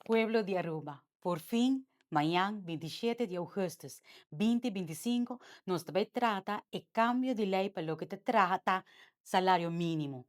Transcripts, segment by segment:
Pueblo de Aruba, por fin, mañana, 27 de agosto 2025, nos vai trata e cambio de lei para lo que te trata salário mínimo.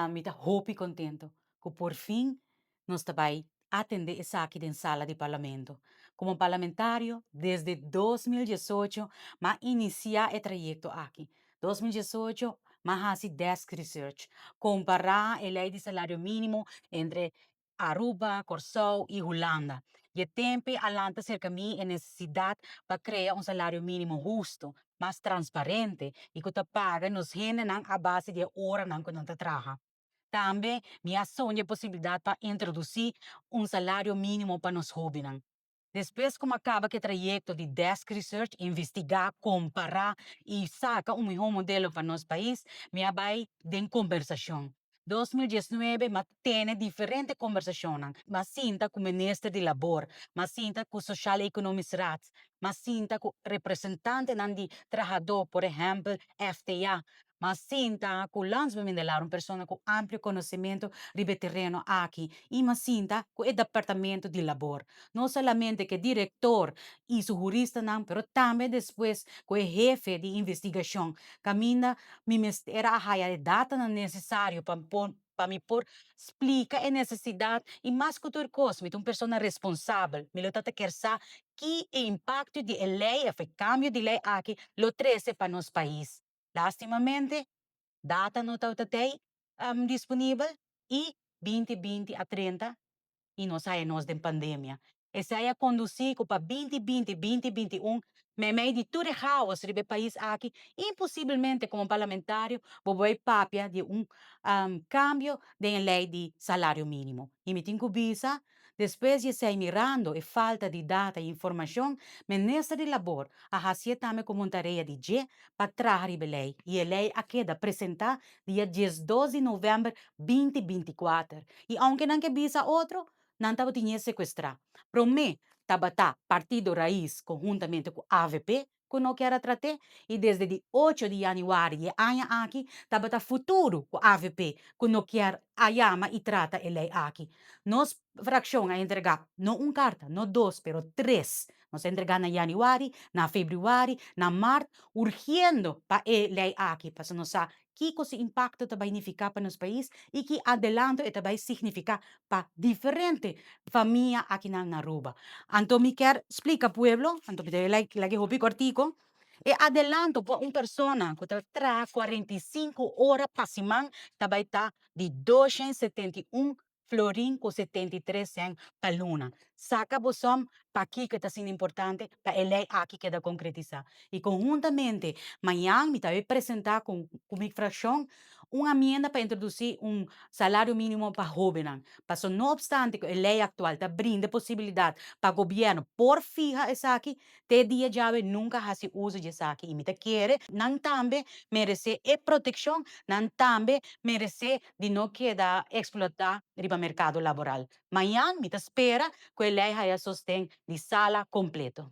Me dá hope e contento que por fim nós vai atender essa aqui em sala de parlamento. Como parlamentário, desde 2018, mas inicia o trajeto aqui. 2018, mas 10 research, comparar a lei de salário mínimo entre Aruba, Corsou e Holanda. E tempo alanta cerca mim a necessidade para criar um salário mínimo justo, mais transparente e que te paga nos renda a base de hora que não te trabalha. Também me sonha a possibilidade para introduzir um salário mínimo para nos jovens. Depois, como acaba que trajeto de Desk Research, investigar, comparar e saca um melhor modelo para nosso país, me vai de conversação. 2019, mas tem diferente conversação. Mas sinta com o ministro de Labor, mas sinta com o Social Economist Rats, mas sinta com o representante de trabalhador, por exemplo, FTA, mas sinta com o lançamento de uma pessoa com amplo conhecimento de terreno aqui, e mas sinta com o departamento de Labor. Não somente que diretor e su jurista, não, pero também depois com o jefe de investigação. Caminha, me era a data necessário para me pôr, explica a necessidade e mais que outra coisa, me uma pessoa responsável, me lo tata quer saber que impacto de lei, o cambio de lei aqui, lo trece para nosso país. Lastimamente, data não está disponível e 2020 a 30 e nós saímos da pandemia. Essa aí conduzir para 2020, 2021, me meio de tudo errado sobre o país aqui, impossivelmente como parlamentário, vou papia de cambio de lei de salário mínimo. E me tenho visa, depois de sair mirando e falta de data e informação, ministro de labor, a fazer também como uma tarefa de dia para trazer a lei. E a lei a queda apresentar dia 12 de novembro de 2024. E aunque não que visa outro, não estava tinha sequestrar. Para mim, estava Partido Raiz, conjuntamente com a AVP, que não quer tratar, e desde de 8 de janeiro de ano aqui, estava futuro com a AVP, que não quer a chama e trata ele aqui. Nós, fração, a entregar, não carta, não dois, pero três. Nós entregar na janeiro, na fevereiro, na março, urgindo para ele aqui, para nós saber que impacto vai significar para nosso país e que adelanto vai significar para diferente família aqui na Aruba. Então, me quer explica pueblo, então me like hopi cortico, e adelanto para uma pessoa que tra 45 horas para semana, vai estar de 271 florim com 73 cent para luna. Saca bosom para aqui que está sendo importante, para ele aqui que está concretizar. E conjuntamente, amanhã me vai apresentar com minha fração uma emenda para introduzir um salário mínimo para jovens. Mas, não obstante que a lei atual está brinda possibilidade para o governo por fija essa aqui, te dia já nunca se usa essa aqui. E me quer, não também merece e proteção, não também merece de não quedar explotar no mercado laboral. Amanhã me espera que a lei haya sostém de sala completo.